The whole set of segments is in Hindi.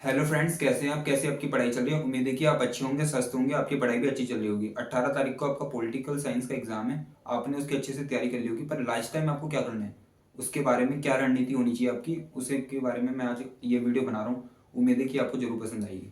हेलो फ्रेंड्स, कैसे हैं आप? कैसे आपकी पढ़ाई चल रही है? उम्मीद है कि आप अच्छे होंगे, स्वस्थ होंगे, आपकी पढ़ाई भी अच्छी चल रही होगी। 18 तारीख को आपका पॉलिटिकल साइंस का एग्जाम है। आपने उसकी अच्छे से तैयारी कर ली होगी, पर लास्ट टाइम आपको क्या करना है, उसके बारे में क्या रणनीति होनी चाहिए आपकी, उसे के बारे में मैं आज ये वीडियो बना रहा हूँ। उम्मीद है कि आपको जरूर पसंद आएगी।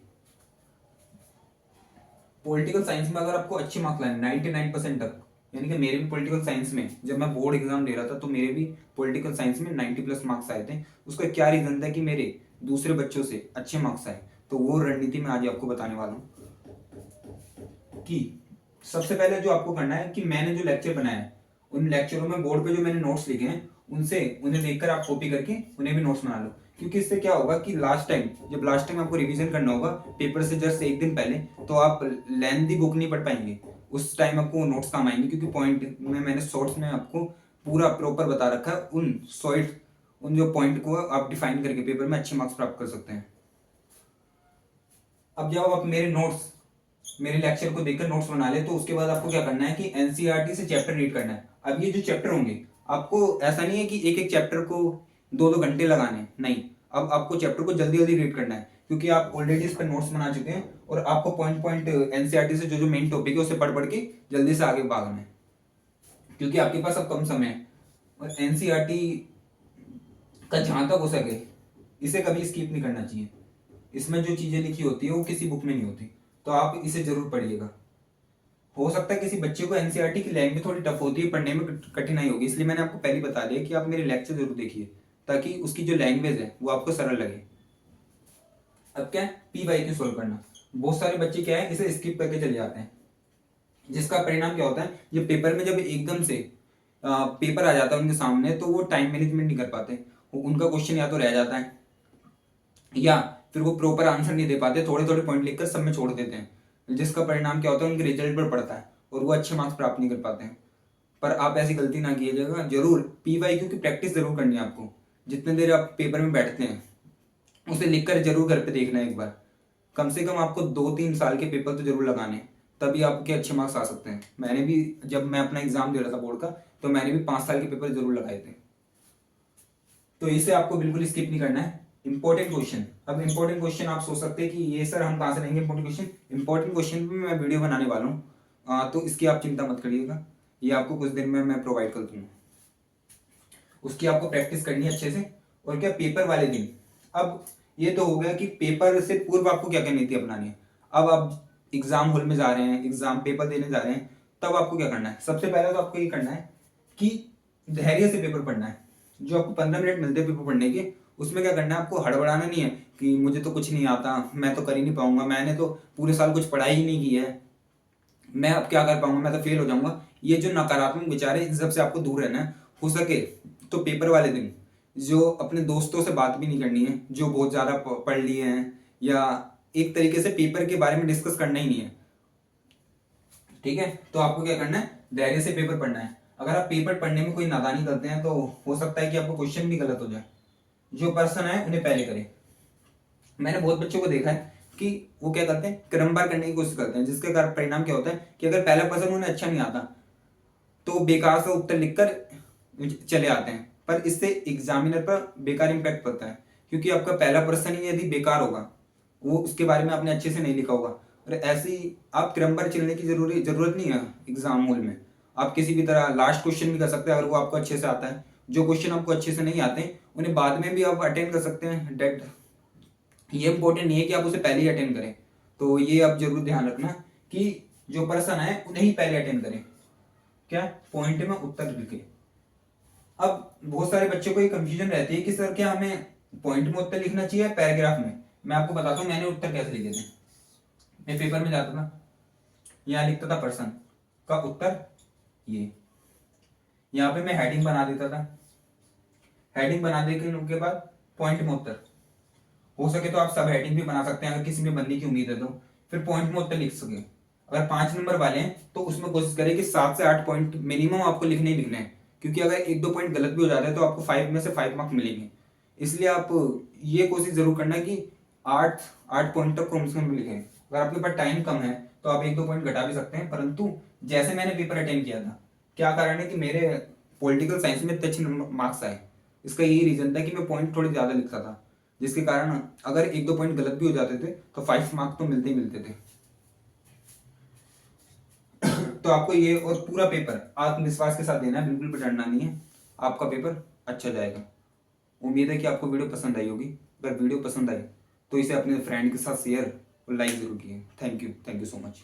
पॉलिटिकल साइंस में अगर आपको अच्छे मार्क्स लाए 99% तक, यानी कि मेरे भी पॉलिटिकल साइंस में जब मैं बोर्ड एग्जाम दे रहा था तो मेरे भी पॉलिटिकल साइंस में 90+ मार्क्स आए थे। उसका क्या रीजन था कि मेरे दूसरे बच्चों से अच्छे मार्क्स आए, तो वो रणनीति मैं आज आपको बताने वाला हूँ। कि सबसे पहले जो आपको करना है कि मैंने जो लेक्चर बनाया है, उन लेक्चरों में बोर्ड पे जो मैंने नोट्स लिखे हैं उनसे उन्हें देखकर आप कॉपी करके उन्हें भी नोट्स बना लो। क्योंकि इससे क्या होगा कि लास्ट टाइम आपको रिवीजन करना होगा पेपर से जस्ट एक दिन पहले, तो आप लेंथी बुक नहीं पढ़ पाएंगे। उस टाइम आपको नोट्स काम आएंगे, क्योंकि पॉइंट में मैंने शॉर्ट्स में आपको पूरा प्रॉपर बता रखा है। उन जो पॉइंट को आप डिफाइन करके पेपर में अच्छे मार्क्स प्राप्त कर सकते हैं। अब जब आप मेरे लेक्चर को देखकर नोट्स बना ले, तो उसके बाद आपको क्या करना है कि एनसीईआरटी से चैप्टर रीड करना है। अब ये जो चैप्टर होंगे, आपको ऐसा नहीं है कि एक एक चैप्टर को 2-2 घंटे लगाने हैं, नहीं। अब आपको चैप्टर को जल्दी जल्दी रीड करना है, क्योंकि आप ऑलरेडी इस पर नोट्स बना चुके हैं और आपको पॉइंट पॉइंट एनसीईआरटी से जो जो मेन टॉपिक है उसे पढ़ पढ़ के जल्दी से आगे भागना है, क्योंकि आपके पास अब कम समय है। और एनसीईआरटी का जहां तक हो सके इसे कभी स्किप नहीं करना चाहिए। इसमें जो चीजें लिखी होती है वो किसी बुक में नहीं होती, तो आप इसे जरूर पढ़िएगा। हो सकता है किसी बच्चे को एनसीईआरटी की लैंग्वेज थोड़ी टफ होती है, पढ़ने में कठिनाई होगी, इसलिए मैंने आपको पहले बता दिया कि आप मेरे लेक्चर जरूर देखिए, ताकि उसकी जो लैंग्वेज है वो आपको सरल लगे। अब क्या है, पीवाईक्यू सोल्व करना। बहुत सारे बच्चे क्या है, इसे स्किप करके चले जाते हैं, जिसका परिणाम क्या होता है, ये पेपर में जब एकदम से पेपर आ जाता है उनके सामने, तो वो टाइम मैनेजमेंट नहीं कर पाते। उनका क्वेश्चन या तो रह जाता है, या फिर वो प्रॉपर आंसर नहीं दे पाते, थोड़े थोड़े पॉइंट लिखकर सब में छोड़ देते हैं, जिसका परिणाम क्या होता है, उनके रिजल्ट पर पड़ता है और वो अच्छे मार्क्स प्राप्त नहीं कर पाते हैं। पर आप ऐसी गलती ना कीजिएगा, जरूर पीवाईक्यू की प्रैक्टिस जरूर करनी है आपको। जितने देर आप पेपर में बैठते हैं उसे लिखकर जरूर घर पे देखना है एक बार। कम से कम आपको 2-3 साल के पेपर तो जरूर लगाने हैं, तभी आपके अच्छे मार्क्स आ सकते हैं। मैंने भी, जब मैं अपना एग्जाम दे रहा था बोर्ड का, तो मैंने भी 5 साल के पेपर जरूर लगाए थे। तो इसे आपको बिल्कुल स्किप नहीं करना है। इंपॉर्टेंट क्वेश्चन, अब इंपॉर्टेंट क्वेश्चन आप सोच सकते हैं कि ये सर हम कहाँ से लेंगे इंपॉर्टेंट क्वेश्चन। इंपॉर्टेंट क्वेश्चन पे मैं वीडियो बनाने वाला हूँ, तो इसकी आप चिंता मत करिएगा, ये आपको कुछ दिन में मैं प्रोवाइड कर दूंगा। उसकी आपको प्रैक्टिस करनी है अच्छे से। और क्या, पेपर वाले दिन, अब ये तो हो गया कि पेपर से पूर्व आपको क्या क्या नीति अपनानी है। अब आप एग्जाम हॉल में जा रहे हैं, एग्जाम पेपर देने जा रहे हैं, तब आपको क्या करना है, सबसे पहले तो आपको ये करना है कि धैर्य से पेपर पढ़ना है। जो आपको 15 मिनट मिलते हैं पेपर पढ़ने के, उसमें क्या करना है, आपको हड़बड़ाना नहीं है कि मुझे तो कुछ नहीं आता, मैं तो कर ही नहीं पाऊंगा, मैंने तो पूरे साल कुछ पढ़ाई ही नहीं की है, मैं अब क्या कर पाऊंगा, मैं तो फेल हो जाऊंगा। ये जो नकारात्मक विचार है इन सबसे आपको दूर रहना है। हो सके तो पेपर वाले दिन जो अपने दोस्तों से बात भी नहीं करनी है, जो बहुत ज्यादा पढ़ लिए हैं, या एक तरीके से पेपर के बारे में डिस्कस करना ही नहीं है। ठीक है, तो आपको क्या करना है, धैर्य से पेपर पढ़ना है। अगर आप पेपर पढ़ने में कोई नादानी करते हैं तो हो सकता है कि आपको क्वेश्चन भी गलत हो जाए। जो पर्सन है उन्हें पहले करें। मैंने बहुत बच्चों को देखा है कि वो क्या करते हैं, क्रमवार करने की कोशिश करते हैं, जिसके कारण परिणाम क्या होता है कि अगर पहला पर्सन उन्हें अच्छा नहीं आता तो बेकार सा उत्तर लिखकर चले आते हैं, पर इससे एग्जामिनर पर बेकार इंपैक्ट पड़ता है। क्योंकि आपका पहला पर्सन ही यदि बेकार होगा, वो उसके बारे में आपने अच्छे से नहीं लिखा होगा। और ऐसी आप क्रमवार चलने की जरूरत नहीं है एग्जाम हॉल में। आप किसी भी तरह लास्ट क्वेश्चन भी कर सकते हैं अगर वो आपको अच्छे से आता है। जो क्वेश्चन आपको अच्छे से नहीं आते उन्हें बाद में भी आप अटेंड कर सकते हैं, डेट ये इंपॉर्टेंट नहीं है कि आप उसे पहले ही अटेंड करें। तो ये आप जरूर ध्यान रखना कि जो पर्सन है उन्हें ही पहले अटेंड करें, क्या पॉइंट में उत्तर लिखे। अब बहुत सारे बच्चों को ये कंफ्यूजन रहती है कि सर क्या हमें पॉइंट में उत्तर लिखना चाहिए पैराग्राफ में। मैं आपको बताता हूँ मैंने उत्तर कैसे लिखे थे। मैं पेपर में जाता था, यहाँ लिखता था पर्सन का उत्तर ये, यहाँ पे मैं हेडिंग बना देता था। हेडिंग बना देने के बाद पॉइंट में उत्तर, हो सके तो आप सब हेडिंग भी बना सकते हैं अगर किसी में बनने की उम्मीद है तो। फिर पॉइंट में उत्तर लिख सके। अगर 5 नंबर वाले हैं तो उसमें कोशिश करें कि 7 से 8 पॉइंट मिनिमम आपको लिखने ही लिखने हैं, क्योंकि अगर 1-2 पॉइंट गलत भी हो जाते हैं तो आपको 5 में से 5 मार्क्स मिलेंगे। इसलिए आप ये कोशिश जरूर करना कि 8 8 पॉइंट तक कम से कम लिखें। अगर आपके पास टाइम कम है तो आप 1-2 पॉइंट घटा भी सकते हैं, परंतु जैसे मैंने पेपर अटेंड किया था, क्या कारण है कि मेरे पॉलिटिकल साइंस में इतने अच्छे मार्क्स आए, इसका यही रीजन था कि मैं पॉइंट थोड़े ज्यादा लिखता था। जिसके कारण अगर 1-2 पॉइंट गलत भी हो जाते थे तो 5 मार्क्स तो मिलते ही मिलते थे। तो आपको ये और पूरा पेपर आत्मविश्वास के साथ देना है, बिल्कुल भी डरना नहीं है, आपका पेपर अच्छा जाएगा। उम्मीद है कि आपको वीडियो पसंद आई होगी। अगर वीडियो पसंद आई तो इसे अपने फ्रेंड के साथ शेयर और लाइक जरूर कीजिए। Thank you so much.